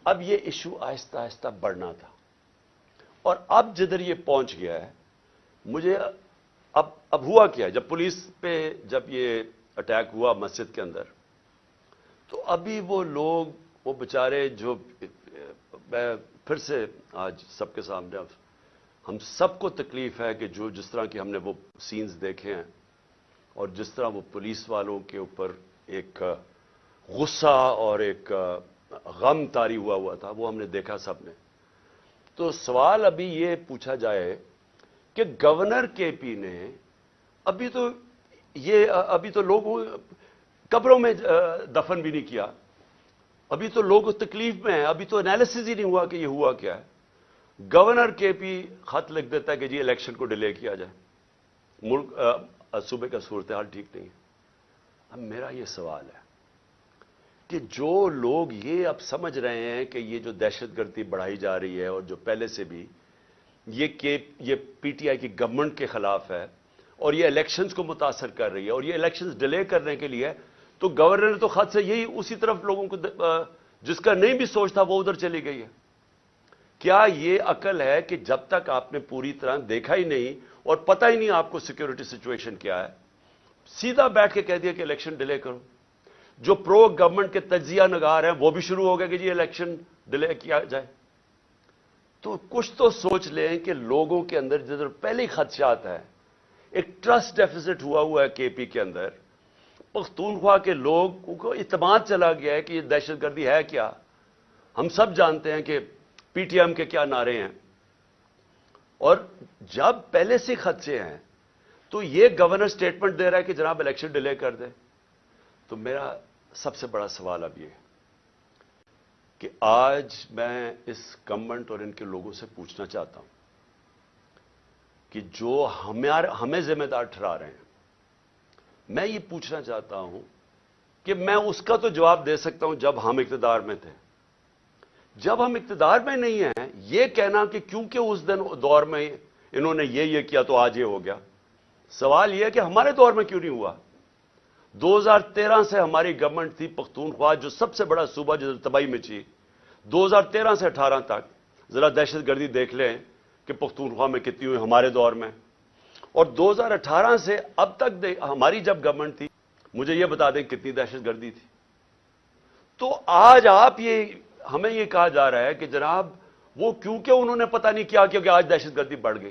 اب یہ ایشو آہستہ آہستہ بڑھنا تھا, اور اب جدھر یہ پہنچ گیا ہے, مجھے اب ہوا کیا, جب پولیس پہ جب یہ اٹیک ہوا مسجد کے اندر, تو ابھی وہ لوگ, وہ بیچارے جو, میں پھر سے آج سب کے سامنے, ہم سب کو تکلیف ہے کہ جو جس طرح کی ہم نے وہ سینز دیکھے ہیں, اور جس طرح وہ پولیس والوں کے اوپر ایک غصہ اور ایک غم طاری ہوا تھا, وہ ہم نے دیکھا سب نے. تو سوال ابھی یہ پوچھا جائے کہ گورنر کے پی نے ابھی تو لوگوں قبروں میں دفن بھی نہیں کیا, ابھی تو لوگ تکلیف میں ہیں, ابھی تو انالیسز ہی نہیں ہوا کہ یہ ہوا کیا ہے. گورنر کے پی خط لکھ دیتا ہے کہ جی الیکشن کو ڈیلے کیا جائے, ملک صوبے کا صورتحال ٹھیک نہیں ہے. اب میرا یہ سوال ہے کہ جو لوگ یہ اب سمجھ رہے ہیں کہ یہ جو دہشت گردی بڑھائی جا رہی ہے, اور جو پہلے سے بھی یہ پی ٹی آئی کی گورنمنٹ کے خلاف ہے, اور یہ الیکشنز کو متاثر کر رہی ہے, اور یہ الیکشنز ڈیلے کرنے کے لیے, تو گورنر نے تو خط سے یہی اسی طرف لوگوں کو, جس کا نہیں بھی سوچ تھا وہ ادھر چلی گئی ہے. کیا یہ عقل ہے کہ جب تک آپ نے پوری طرح دیکھا ہی نہیں اور پتہ ہی نہیں آپ کو سیکیورٹی سچویشن کیا ہے, سیدھا بیٹھ کے کہہ دیا کہ الیکشن ڈیلے کرو؟ جو پرو گورنمنٹ کے تجزیہ نگار ہیں وہ بھی شروع ہو گئے کہ جی الیکشن ڈیلے کیا جائے. تو کچھ تو سوچ لیں کہ لوگوں کے اندر جدھر پہلے ہی خدشات ہیں, ایک ٹرسٹ ڈیفیسٹ ہوا ہے کے پی کے اندر. پختونخوا کے لوگوں کو اعتماد چلا گیا ہے کہ یہ دہشت گردی ہے کیا. ہم سب جانتے ہیں کہ پی ٹی ایم کے کیا نعرے ہیں, اور جب پہلے سے خدشے ہیں تو یہ گورنر سٹیٹمنٹ دے رہا ہے کہ جناب الیکشن ڈیلے کر دے. تو میرا سب سے بڑا سوال اب یہ کہ آج میں اس گورنمنٹ اور ان کے لوگوں سے پوچھنا چاہتا ہوں کہ جو ہمیں ذمہ دار ٹھہرا رہے ہیں, میں یہ پوچھنا چاہتا ہوں کہ میں اس کا تو جواب دے سکتا ہوں جب ہم اقتدار میں تھے. جب ہم اقتدار میں نہیں ہیں, یہ کہنا کہ کیونکہ اس دور میں انہوں نے یہ کیا تو آج یہ ہو گیا. سوال یہ ہے کہ ہمارے دور میں کیوں نہیں ہوا؟ 2013 سے ہماری گورنمنٹ تھی پختونخوا, جو سب سے بڑا صوبہ جو تباہی میں چی. 2013 سے 18 تک ذرا دہشت گردی دیکھ لیں کہ پختونخوا میں کتنی ہوئی ہمارے دور میں, اور 2018 سے اب تک ہماری جب گورنمنٹ تھی, مجھے یہ بتا دیں کتنی دہشت گردی تھی. تو آج ہمیں یہ کہا جا رہا ہے کہ جناب وہ کیونکہ انہوں نے پتہ نہیں کیا کیونکہ آج دہشت گردی بڑھ گئی.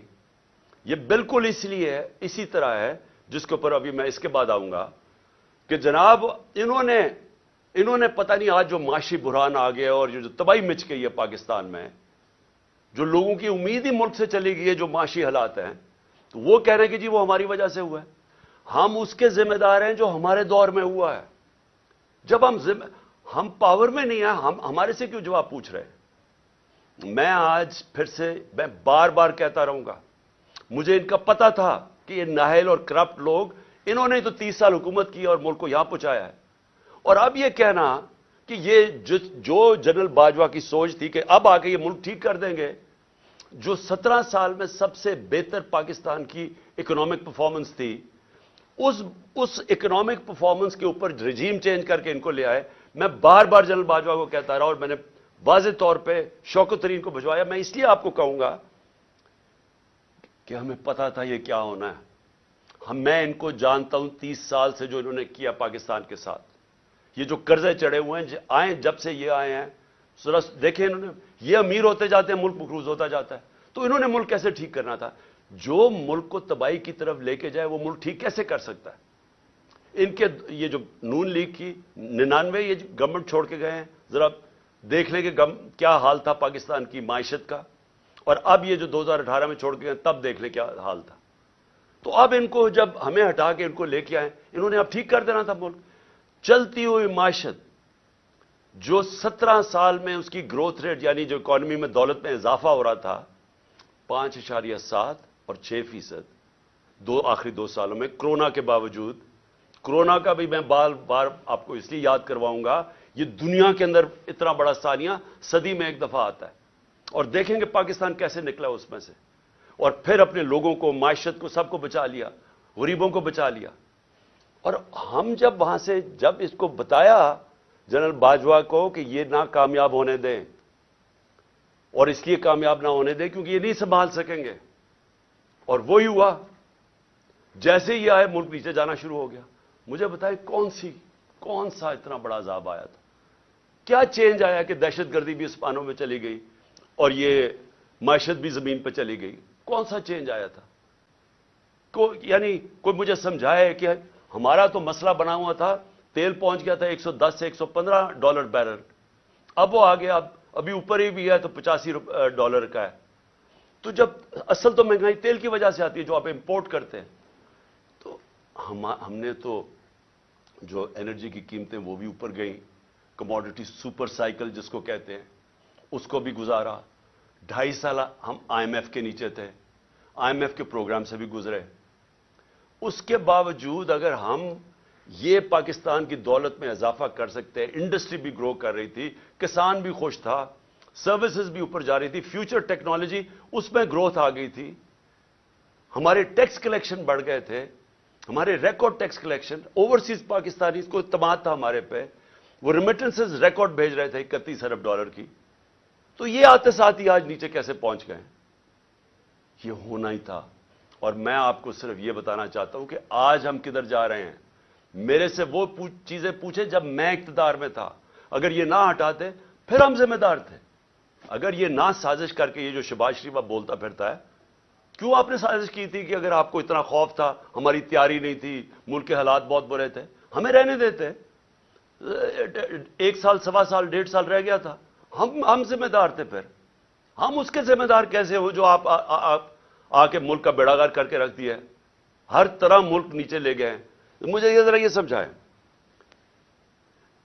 یہ بالکل اس لیے ہے, اسی طرح ہے جس کے اوپر ابھی میں اس کے بعد آؤں گا کہ جناب انہوں نے پتہ نہیں آج جو معاشی بحران آ گیا اور جو تباہی مچ گئی ہے پاکستان میں, جو لوگوں کی امید ہی ملک سے چلی گئی ہے, جو معاشی حالات ہیں, تو وہ کہہ رہے ہیں کہ جی وہ ہماری وجہ سے ہوا ہے. ہم اس کے ذمہ دار ہیں جو ہمارے دور میں ہوا ہے. جب ہم پاور میں نہیں ہیں, ہمارے سے کیوں جواب پوچھ رہے ہیں؟ میں آج پھر سے میں بار بار کہتا رہوں گا, مجھے ان کا پتہ تھا کہ یہ نااہل اور کرپٹ لوگ, انہوں نے تو 30 سال حکومت کی اور ملک کو یہاں پہنچایا ہے. اور اب یہ کہنا کہ یہ جو جنرل باجوہ کی سوچ تھی کہ اب آ کے یہ ملک ٹھیک کر دیں گے, جو 17 سال میں سب سے بہتر پاکستان کی اکنامک پرفارمنس تھی, اس اکنامک پرفارمنس کے اوپر رجیم چینج کر کے ان کو لے آئے. میں بار بار جنرل باجوہ کو کہتا رہا اور میں نے واضح طور پہ شوکت ترین کو بھجوایا. میں اس لیے آپ کو کہوں گا کہ ہمیں پتا تھا یہ کیا ہونا ہے. میں ان کو جانتا ہوں 30 سال سے جو انہوں نے کیا پاکستان کے ساتھ. یہ جو قرضے چڑھے ہوئے ہیں جب سے یہ آئے ہیں, ذرا دیکھیں انہوں نے, یہ امیر ہوتے جاتے ہیں, ملک مقروض ہوتا جاتا ہے. تو انہوں نے ملک کیسے ٹھیک کرنا تھا؟ جو ملک کو تباہی کی طرف لے کے جائے وہ ملک ٹھیک کیسے کر سکتا ہے؟ ان کے یہ جو نون لیگ کی 99 یہ گورنمنٹ چھوڑ کے گئے ہیں, ذرا دیکھ لیں کہ کیا حال تھا پاکستان کی معیشت کا, اور اب یہ جو 2018 میں چھوڑ کے گئے تب دیکھ لیں کیا حال تھا. تو اب ان کو جب ہمیں ہٹا کے ان کو لے کے آئے, انہوں نے اب ٹھیک کر دینا تھا ملک. چلتی ہوئی معیشت جو 17 سال میں اس کی گروتھ ریٹ, یعنی جو اکانومی میں دولت میں اضافہ ہو رہا تھا 5.7 اور 6%, آخری 2 سالوں میں کرونا کے باوجود. کرونا کا بھی میں بار بار آپ کو اس لیے یاد کرواؤں گا, یہ دنیا کے اندر اتنا بڑا ثانیہ صدی میں ایک دفعہ آتا ہے. اور دیکھیں کہ پاکستان کیسے نکلا اس میں سے, اور پھر اپنے لوگوں کو, معیشت کو, سب کو بچا لیا, غریبوں کو بچا لیا. اور ہم جب وہاں سے جب اس کو بتایا جنرل باجوہ کو کہ یہ نہ کامیاب ہونے دیں, اور اس لیے کامیاب نہ ہونے دیں کیونکہ یہ نہیں سنبھال سکیں گے, اور وہی ہوا. جیسے ہی آئے ملک نیچے جانا شروع ہو گیا. مجھے بتائیں کون سا اتنا بڑا عذاب آیا تھا؟ کیا چینج آیا کہ دہشت گردی بھی اسپانوں میں چلی گئی اور یہ معیشت بھی زمین پہ چلی گئی؟ کون سا چینج آیا تھا؟ یعنی کوئی مجھے سمجھائے کہ ہمارا تو مسئلہ بنا ہوا تھا, تیل پہنچ گیا تھا 110 سے $115 بیرل, اب وہ آ گیا, ابھی اوپر ہی بھی ہے تو $85 کا ہے. تو جب اصل تو مہنگائی تیل کی وجہ سے آتی ہے جو آپ امپورٹ کرتے ہیں. تو ہم نے تو جو انرجی کی قیمتیں وہ بھی اوپر گئیں, کموڈٹی سپر سائیکل جس کو کہتے ہیں اس کو بھی گزارا. 2.5 سال ہم IMF کے نیچے تھے, IMF کے پروگرام سے بھی گزرے. اس کے باوجود اگر ہم یہ پاکستان کی دولت میں اضافہ کر سکتے ہیں, انڈسٹری بھی گرو کر رہی تھی, کسان بھی خوش تھا, سروسز بھی اوپر جا رہی تھی, فیوچر ٹیکنالوجی اس میں گروتھ آ گئی تھی, ہمارے ٹیکس کلیکشن بڑھ گئے تھے, ہمارے record tax collection, overseas Pakistani کو اعتماد تھا ہمارے پہ, وہ ریمیٹنسز ریکارڈ بھیج رہے تھے $31 ارب کی. تو یہ آتے ساتھ ہی آج نیچے کیسے پہنچ گئے؟ یہ ہونا ہی تھا. اور میں آپ کو صرف یہ بتانا چاہتا ہوں کہ آج ہم کدھر جا رہے ہیں. میرے سے وہ چیزیں پوچھیں جب میں اقتدار میں تھا, اگر یہ نہ ہٹاتے پھر ہم ذمہ دار تھے. اگر یہ نہ سازش کر کے, یہ جو شہباز شریف بولتا پھرتا ہے, کیوں آپ نے سازش کی تھی کہ اگر آپ کو اتنا خوف تھا, ہماری تیاری نہیں تھی, ملک کے حالات بہت برے تھے, ہمیں رہنے دیتے. 1 سال, 1.25 سال, 1.5 سال رہ گیا تھا, ہم ذمہ دار تھے. پھر ہم اس کے ذمہ دار کیسے ہو جو آپ آ کے ملک کا بیڑا غرق کر کے رکھ دیا ہے, ہر طرح ملک نیچے لے گئے ہیں. مجھے یہ ذرا یہ سمجھائیں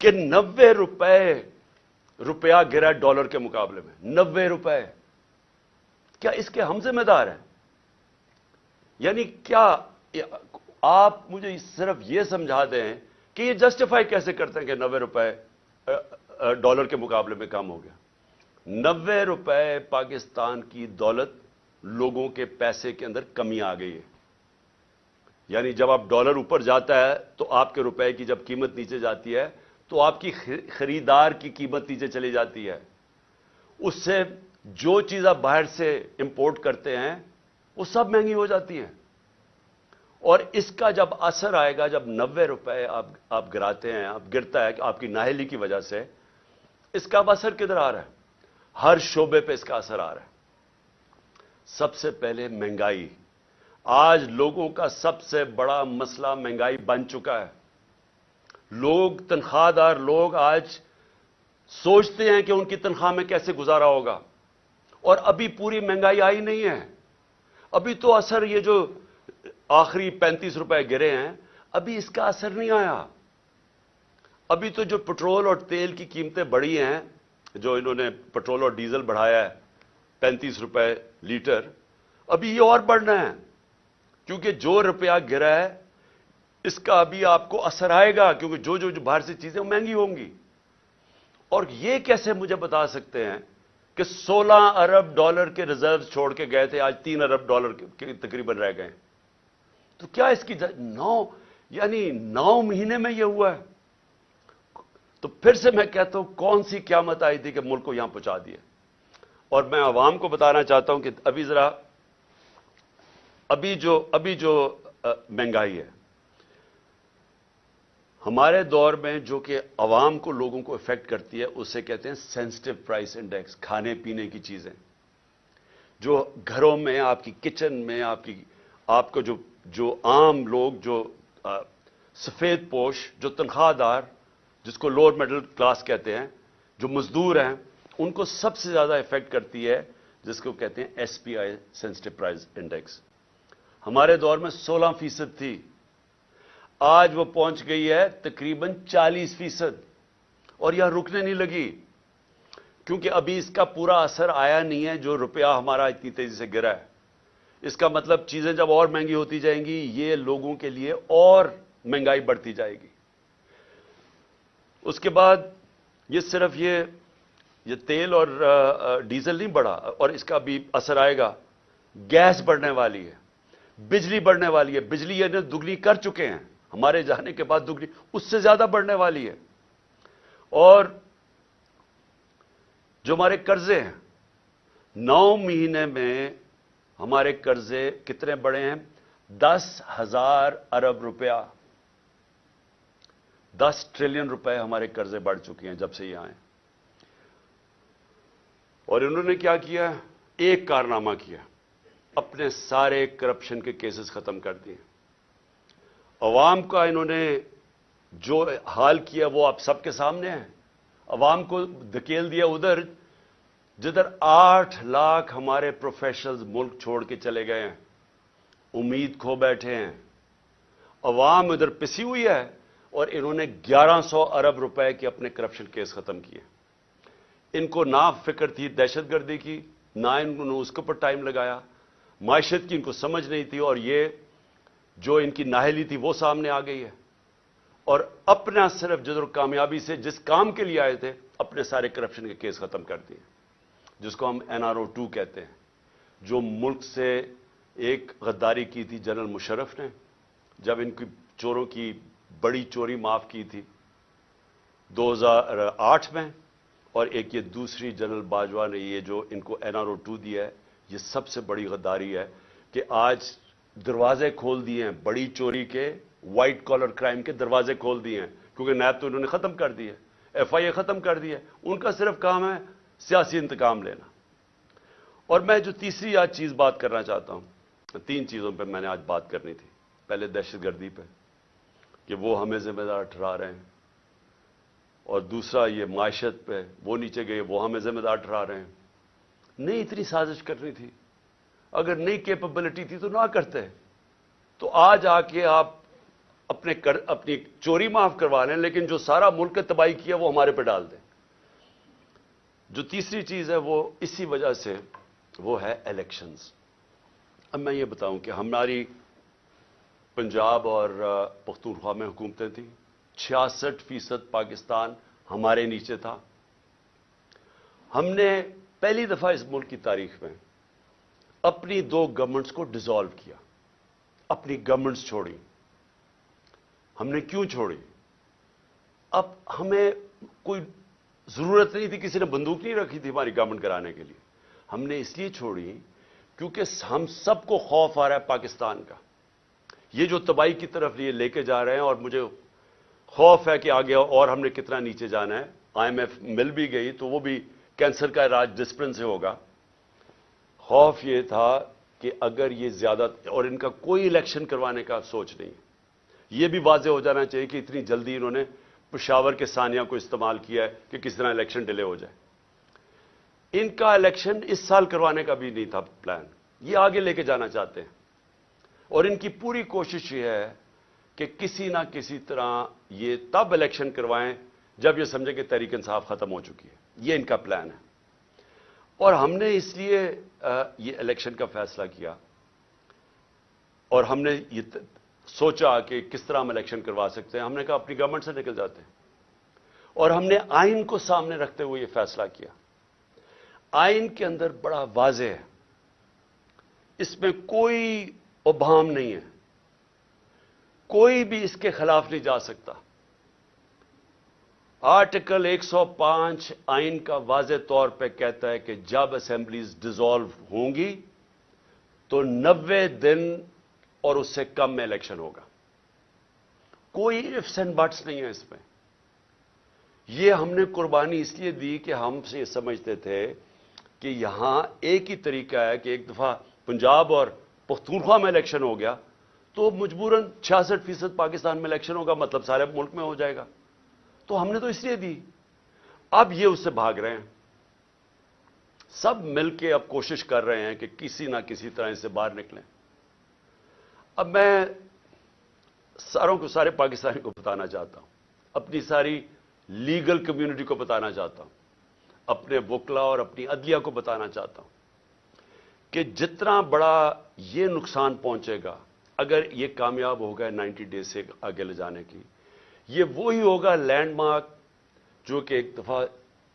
کہ 90 روپیہ گرا ڈالر کے مقابلے میں, 90 روپے. کیا اس کے ہم ذمہ دار ہیں؟ یعنی کیا آپ مجھے صرف یہ سمجھا دیں کہ یہ جسٹیفائی کیسے کرتے ہیں کہ 90 روپے ڈالر کے مقابلے میں کم ہو گیا؟ 90 روپے پاکستان کی دولت, لوگوں کے پیسے کے اندر کمی آ گئی ہے. یعنی جب آپ ڈالر اوپر جاتا ہے تو آپ کے روپے کی جب قیمت نیچے جاتی ہے تو آپ کی خریدار کی قیمت نیچے چلی جاتی ہے. اس سے جو چیز آپ باہر سے امپورٹ کرتے ہیں وہ سب مہنگی ہو جاتی ہیں. اور اس کا جب اثر آئے گا, جب 90 روپے آپ گراتے ہیں, آپ گرتا ہے کہ آپ کی نااہلی کی وجہ سے, اس کا اثر کدھر آ رہا ہے؟ ہر شعبے پہ اس کا اثر آ رہا ہے. سب سے پہلے مہنگائی. آج لوگوں کا سب سے بڑا مسئلہ مہنگائی بن چکا ہے. لوگ, تنخواہ دار لوگ آج سوچتے ہیں کہ ان کی تنخواہ میں کیسے گزارا ہوگا, اور ابھی پوری مہنگائی آئی نہیں ہے. ابھی تو اثر, یہ جو آخری 35 روپے گرے ہیں, ابھی اس کا اثر نہیں آیا. ابھی تو جو پٹرول اور تیل کی قیمتیں بڑھی ہیں, جو انہوں نے پٹرول اور ڈیزل بڑھایا ہے 35 روپے لیٹر, ابھی یہ اور بڑھنا ہے, کیونکہ جو روپیہ گرا ہے اس کا ابھی آپ کو اثر آئے گا, کیونکہ جو باہر سے چیزیں مہنگی ہوں گی. اور یہ کیسے مجھے بتا سکتے ہیں کہ 16 ارب ڈالر کے ریزروز چھوڑ کے گئے تھے, آج 3 ارب ڈالر کے تقریباً رہ گئے. تو کیا اس کی 9 مہینے میں یہ ہوا ہے؟ تو پھر سے میں کہتا ہوں کون سی قیامت آئی تھی کہ ملک کو یہاں پہنچا دیا. اور میں عوام کو بتانا چاہتا ہوں کہ ابھی جو مہنگائی ہے ہمارے دور میں, جو کہ عوام کو, لوگوں کو افیکٹ کرتی ہے, اسے کہتے ہیں سینسٹیو پرائس انڈیکس. کھانے پینے کی چیزیں جو گھروں میں, آپ کی کچن میں, آپ کو جو عام لوگ, جو سفید پوش, جو تنخواہ دار, جس کو لوور مڈل کلاس کہتے ہیں, جو مزدور ہیں, ان کو سب سے زیادہ افیکٹ کرتی ہے, جس کو کہتے ہیں SPI سینسٹیو پرائس انڈیکس. ہمارے دور میں 16% تھی, آج وہ پہنچ گئی ہے تقریباً 40%, اور یہاں رکنے نہیں لگی, کیونکہ ابھی اس کا پورا اثر آیا نہیں ہے جو روپیہ ہمارا اتنی تیزی سے گرا ہے. اس کا مطلب چیزیں جب اور مہنگی ہوتی جائیں گی, یہ لوگوں کے لیے اور مہنگائی بڑھتی جائے گی. اس کے بعد یہ صرف یہ یہ تیل اور ڈیزل نہیں بڑھا اور اس کا بھی اثر آئے گا. گیس بڑھنے والی ہے, بجلی بڑھنے والی ہے. بجلی یہ دگنی کر چکے ہیں, ہمارے جانے کے بعد دگنی اس سے زیادہ بڑھنے والی ہے. اور جو ہمارے قرضے ہیں, 9 مہینے میں ہمارے قرضے کتنے بڑھے ہیں؟ 10,000 ارب روپیہ. 10 ٹریلین روپے ہمارے قرضے بڑھ چکے ہیں جب سے یہ آئے. اور انہوں نے کیا کیا؟ ایک کارنامہ کیا, اپنے سارے کرپشن کے کیسز ختم کر دیے. عوام کا انہوں نے جو حال کیا وہ آپ سب کے سامنے ہے. عوام کو دھکیل دیا ادھر جدھر 8 لاکھ ہمارے پروفیشنلز ملک چھوڑ کے چلے گئے ہیں, امید کھو بیٹھے ہیں. عوام ادھر پسی ہوئی ہے اور انہوں نے 1100 ارب روپے کے اپنے کرپشن کیس ختم کیے. ان کو نہ فکر تھی دہشت گردی کی, نہ انہوں نے اس کے اوپر ٹائم لگایا. معیشت کی ان کو سمجھ نہیں تھی, اور یہ جو ان کی نااہلی تھی وہ سامنے آ گئی ہے. اور اپنا صرف جدر کامیابی سے جس کام کے لیے آئے تھے اپنے سارے کرپشن کے کیس ختم کر دیے, جس کو ہم NRO2 کہتے ہیں. جو ملک سے ایک غداری کی تھی جنرل مشرف نے جب ان کی چوروں کی بڑی چوری معاف کی تھی 2008 میں, اور ایک یہ دوسری جنرل باجوہ نے یہ جو ان کو NRO2 دیا ہے, یہ سب سے بڑی غداری ہے کہ آج دروازے کھول دیے ہیں بڑی چوری کے, وائٹ کالر کرائم کے دروازے کھول دیے ہیں, کیونکہ نیب تو انہوں نے ختم کر دی ہے, FIA ختم کر دی ہے. ان کا صرف کام ہے سیاسی انتقام لینا. اور میں جو تیسری آج چیز بات کرنا چاہتا ہوں, 3 چیزوں پہ میں نے آج بات کرنی تھی. پہلے دہشت گردی پہ کہ وہ ہمیں ذمہ دار ٹھہرا رہے ہیں, اور دوسرا یہ معیشت پہ وہ نیچے گئے وہ ہمیں ذمہ دار ٹھہرا رہے ہیں. نہیں اتنی سازش کرنی تھی, اگر نئی کیپبلٹی تھی تو نہ کرتے. تو آج آ کے آپ اپنی چوری معاف کروا لیں, لیکن جو سارا ملک نے تباہی کیا وہ ہمارے پہ ڈال دیں. جو تیسری چیز ہے وہ اسی وجہ سے وہ ہے الیکشنز. اب میں یہ بتاؤں کہ ہماری پنجاب اور پختونخوا میں حکومتیں تھیں, 66% پاکستان ہمارے نیچے تھا. ہم نے پہلی دفعہ اس ملک کی تاریخ میں اپنی 2 گورنمنٹس کو ڈیزالو کیا, اپنی گورنمنٹس چھوڑی. ہم نے کیوں چھوڑی؟ اب ہمیں کوئی ضرورت نہیں تھی, کسی نے بندوق نہیں رکھی تھی ہماری گورنمنٹ کرانے کے لیے. ہم نے اس لیے چھوڑی کیونکہ ہم سب کو خوف آ رہا ہے پاکستان کا, یہ جو تباہی کی طرف یہ لے کے جا رہے ہیں, اور مجھے خوف ہے کہ آگے اور ہم نے کتنا نیچے جانا ہے. IMF مل بھی گئی تو وہ بھی کینسر کا علاج ڈسپلن سے ہوگا. خوف یہ تھا کہ اگر یہ زیادہ, اور ان کا کوئی الیکشن کروانے کا سوچ نہیں. یہ بھی واضح ہو جانا چاہیے کہ اتنی جلدی انہوں نے پشاور کے ثانیہ کو استعمال کیا ہے کہ کس طرح الیکشن ڈیلے ہو جائے. ان کا الیکشن اس سال کروانے کا بھی نہیں تھا پلان, یہ آگے لے کے جانا چاہتے ہیں. اور ان کی پوری کوشش یہ ہے کہ کسی نہ کسی طرح یہ تب الیکشن کروائیں جب یہ سمجھیں کہ تحریک انصاف ختم ہو چکی ہے. یہ ان کا پلان ہے. اور ہم نے اس لیے یہ الیکشن کا فیصلہ کیا, اور ہم نے یہ سوچا کہ کس طرح ہم الیکشن کروا سکتے ہیں. ہم نے کہا اپنی گورنمنٹ سے نکل جاتے ہیں, اور ہم نے آئین کو سامنے رکھتے ہوئے یہ فیصلہ کیا. آئین کے اندر بڑا واضح ہے, اس میں کوئی ابہام نہیں ہے, کوئی بھی اس کے خلاف نہیں جا سکتا. آرٹیکل 105 آئین کا واضح طور پہ کہتا ہے کہ جب اسمبلیز ڈیزالو ہوں گی تو 90 دن اور اس سے کم میں الیکشن ہوگا. کوئی ifs اینڈ بٹس نہیں ہے اس میں. یہ ہم نے قربانی اس لیے دی کہ ہم سے یہ سمجھتے تھے کہ یہاں ایک ہی طریقہ ہے کہ ایک دفعہ پنجاب اور پختونخوا میں الیکشن ہو گیا تو مجبوراً 66% پاکستان میں الیکشن ہوگا, مطلب سارے ملک میں ہو جائے گا. تو ہم نے تو اس لیے دی. اب یہ اس سے بھاگ رہے ہیں, سب مل کے اب کوشش کر رہے ہیں کہ کسی نہ کسی طرح اس سے باہر نکلیں. اب میں سارے پاکستانی کو بتانا چاہتا ہوں, اپنی ساری لیگل کمیونٹی کو بتانا چاہتا ہوں, اپنے وکلا اور اپنی عدلیہ کو بتانا چاہتا ہوں کہ جتنا بڑا یہ نقصان پہنچے گا اگر یہ کامیاب ہوگا 90 ڈیز سے آگے لے جانے کی, یہ وہی ہوگا لینڈ مارک جو کہ ایک دفعہ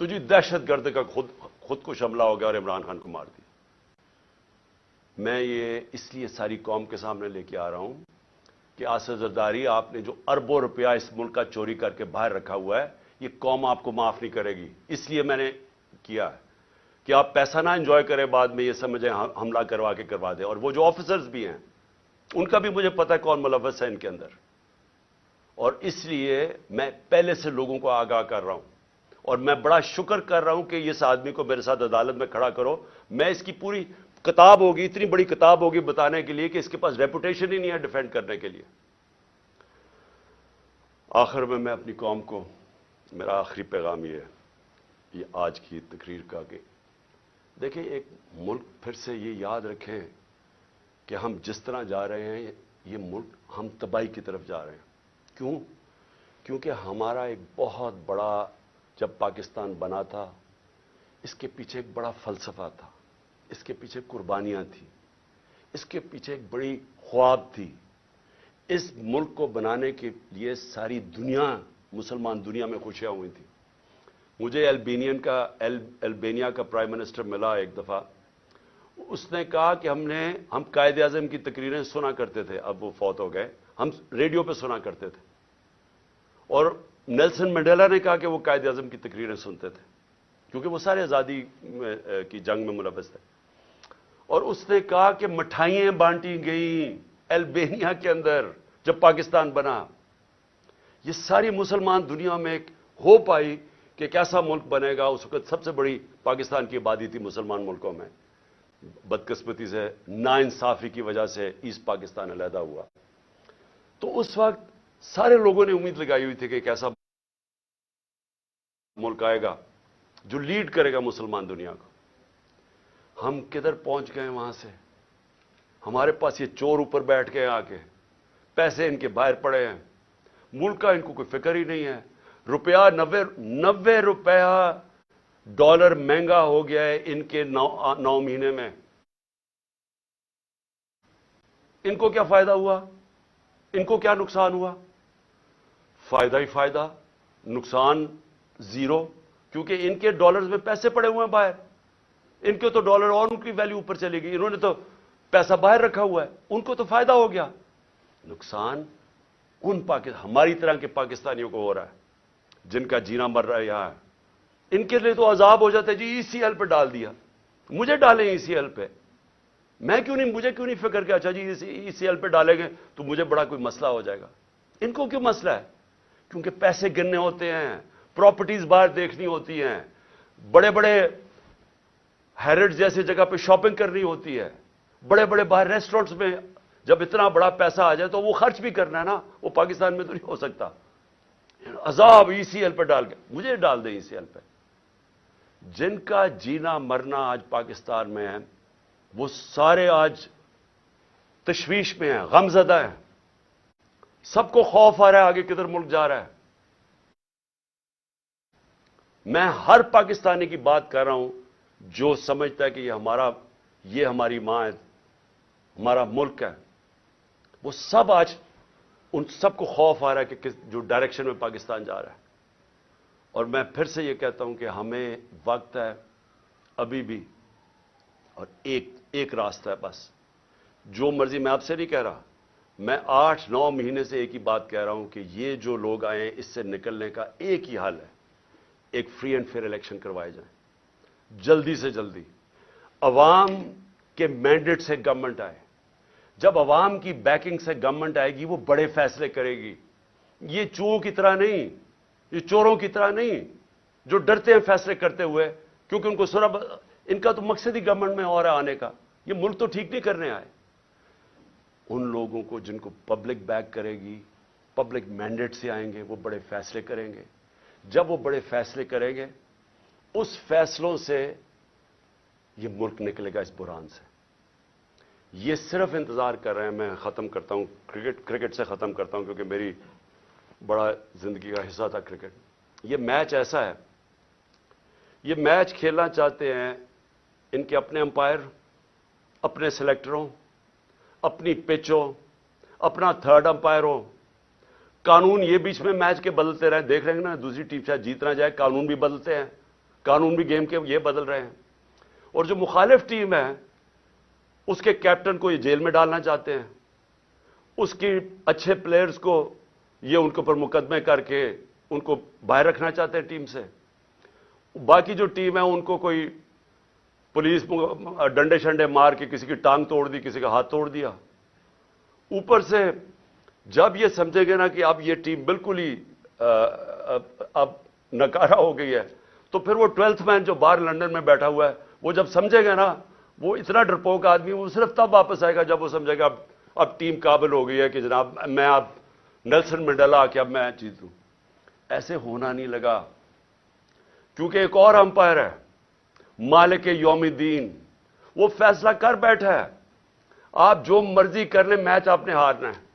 تو جی دہشت گرد کا خودکش حملہ ہو گیا اور عمران خان کو مار دیا. میں یہ اس لیے ساری قوم کے سامنے لے کے آ رہا ہوں کہ آصف زرداری، آپ نے جو اربوں روپیہ اس ملک کا چوری کر کے باہر رکھا ہوا ہے، یہ قوم آپ کو معاف نہیں کرے گی. اس لیے میں نے کیا ہے کہ آپ پیسہ نہ انجوائے کریں، بعد میں یہ سمجھیں حملہ کروا کے کروا دیں. اور وہ جو آفیسرز بھی ہیں ان کا بھی مجھے پتہ ہے کون ملوث ہے ان کے اندر، اور اس لیے میں پہلے سے لوگوں کو آگاہ کر رہا ہوں. اور میں بڑا شکر کر رہا ہوں کہ اس آدمی کو میرے ساتھ عدالت میں کھڑا کرو. میں اس کی پوری کتاب ہوگی، اتنی بڑی کتاب ہوگی بتانے کے لیے کہ اس کے پاس ریپوٹیشن ہی نہیں ہے ڈیفینڈ کرنے کے لیے. آخر میں اپنی قوم کو میرا آخری پیغام یہ آج کی تقریر کا کہ دیکھیں، ایک ملک پھر سے یہ یاد رکھیں کہ ہم جس طرح جا رہے ہیں یہ ملک ہم تباہی کی طرف جا رہے ہیں. کیوں؟ کیونکہ ہمارا ایک بہت بڑا، جب پاکستان بنا تھا اس کے پیچھے ایک بڑا فلسفہ تھا، اس کے پیچھے قربانیاں تھیں، اس کے پیچھے ایک بڑی خواب تھی. اس ملک کو بنانے کے لیے ساری دنیا، مسلمان دنیا میں خوشیاں ہوئی تھیں. مجھے البینیا کا پرائم منسٹر ملا ایک دفعہ. اس نے کہا کہ ہم قائد اعظم کی تقریریں سنا کرتے تھے، اب وہ فوت ہو گئے، ہم ریڈیو پہ سنا کرتے تھے. اور نیلسن منڈیلا نے کہا کہ وہ قائد اعظم کی تقریریں سنتے تھے کیونکہ وہ سارے آزادی کی جنگ میں ملوث تھے. اور اس نے کہا کہ مٹھائیاں بانٹی گئیں البینیا کے اندر جب پاکستان بنا. یہ ساری مسلمان دنیا میں ایک ہوپ آئی کہ کیسا ملک بنے گا. اس وقت سب سے بڑی پاکستان کی آبادی تھی مسلمان ملکوں میں. بدقسمتی سے ناانصافی کی وجہ سے ایسٹ پاکستان علیحدہ ہوا. تو اس وقت سارے لوگوں نے امید لگائی ہوئی تھی کہ کیسا ملک آئے گا جو لیڈ کرے گا مسلمان دنیا کو. ہم کدھر پہنچ گئے وہاں سے؟ ہمارے پاس یہ چور اوپر بیٹھ گئے، آ کے پیسے ان کے باہر پڑے ہیں، ملک کا ان کو کوئی فکر ہی نہیں ہے. روپیہ 90 روپیہ ڈالر مہنگا ہو گیا ہے ان کے 9 مہینے میں. ان کو کیا فائدہ ہوا؟ ان کو کیا نقصان ہوا؟ فائدہ ہی فائدہ، نقصان زیرو. کیونکہ ان کے ڈالرز میں پیسے پڑے ہوئے ہیں باہر. ان کے تو ڈالر اور ان کی ویلیو اوپر چلے گی. انہوں نے تو پیسہ باہر رکھا ہوا ہے، ان کو تو فائدہ ہو گیا. نقصان ہماری طرح کے پاکستانیوں کو ہو رہا ہے جن کا جینا مر رہا ہے یہاں. ان کے لیے تو عذاب ہو جاتا ہے. جی ECL پہ ڈال دیا، مجھے ڈالیں ECL پہ. مجھے کیوں نہیں فکر کہ اچھا جی ECL پہ ڈالیں گے تو مجھے بڑا کوئی مسئلہ ہو جائے گا. ان کو کیوں مسئلہ ہے؟ کیونکہ پیسے گننے ہوتے ہیں، پراپرٹیز باہر دیکھنی ہوتی ہیں، بڑے بڑے ہیرڈ جیسی جگہ پہ شاپنگ کرنی ہوتی ہے، بڑے بڑے باہر ریسٹورنٹس میں. جب اتنا بڑا پیسہ آ جائے تو وہ خرچ بھی کرنا ہے نا، وہ پاکستان میں تو نہیں ہو سکتا. عذاب ECL پہ ڈال کے، مجھے ڈال دیں ECL پہ. جن کا جینا مرنا آج پاکستان میں ہے وہ سارے آج تشویش میں ہیں، غم زدہ ہیں. سب کو خوف آ رہا ہے آگے کدھر ملک جا رہا ہے. میں ہر پاکستانی کی بات کر رہا ہوں جو سمجھتا ہے کہ یہ ہماری ماں ہے، ہمارا ملک ہے. وہ سب آج ان سب کو خوف آ رہا ہے کہ جو ڈائریکشن میں پاکستان جا رہا ہے. اور میں پھر سے یہ کہتا ہوں کہ ہمیں وقت ہے ابھی بھی، اور ایک راستہ ہے بس. جو مرضی، میں آپ سے نہیں کہہ رہا، میں 8-9 مہینے سے ایک ہی بات کہہ رہا ہوں کہ یہ جو لوگ آئے ہیں اس سے نکلنے کا ایک ہی حل ہے. ایک فری اینڈ فیئر الیکشن کروائے جائیں جلدی سے جلدی. عوام کے مینڈیٹ سے گورنمنٹ آئے. جب عوام کی بیکنگ سے گورنمنٹ آئے گی وہ بڑے فیصلے کرے گی. یہ چوروں کی طرح نہیں، یہ چوروں کی طرح نہیں جو ڈرتے ہیں فیصلے کرتے ہوئے کیونکہ ان کو ان کا تو مقصد ہی گورنمنٹ میں اور آنے کا. یہ ملک تو ٹھیک نہیں کرنے آئے. ان لوگوں کو جن کو پبلک بیک کرے گی، پبلک مینڈیٹ سے آئیں گے، وہ بڑے فیصلے کریں گے. جب وہ بڑے فیصلے کریں گے اس فیصلوں سے یہ ملک نکلے گا اس بحران سے. یہ صرف انتظار کر رہے ہیں. میں ختم کرتا ہوں، کرکٹ سے ختم کرتا ہوں کیونکہ میری بڑا زندگی کا حصہ تھا کرکٹ. یہ میچ ایسا ہے، یہ میچ کھیلنا چاہتے ہیں ان کے اپنے امپائر، اپنے سلیکٹروں، اپنی پچ ہو، اپنا تھرڈ امپائر ہو. قانون یہ بیچ میں میچ کے بدلتے رہے، دیکھ رہے ہیں نا، دوسری ٹیم شاید جیت نہ جائے، قانون بھی بدلتے ہیں. قانون بھی گیم کے یہ بدل رہے ہیں، اور جو مخالف ٹیم ہے اس کے کیپٹن کو یہ جیل میں ڈالنا چاہتے ہیں، اس کی اچھے پلیئرز کو یہ ان کے اوپر مقدمے کر کے ان کو باہر رکھنا چاہتے ہیں ٹیم سے، باقی جو ٹیم ہے ان کو کوئی پولیس ڈنڈے شنڈے مار کے کسی کی ٹانگ توڑ دی، کسی کا ہاتھ توڑ دیا۔ اوپر سے جب یہ سمجھے گے نا کہ اب یہ ٹیم بالکل ہی اب نکارہ ہو گئی ہے، تو پھر وہ 12th مین جو باہر لندن میں بیٹھا ہوا ہے وہ جب سمجھے گا نا، وہ اتنا ڈرپوک آدمی، وہ صرف تب واپس آئے گا جب وہ سمجھے گا اب ٹیم قابل ہو گئی ہے کہ جناب میں اب نیلسن منڈیلا کہ اب میں جیت لوں۔ ایسے ہونا نہیں لگا، کیونکہ ایک اور امپائر ہے مالک یوم الدین، وہ فیصلہ کر بیٹھا ہے آپ جو مرضی کر لیں، میچ آپ نے ہارنا ہے۔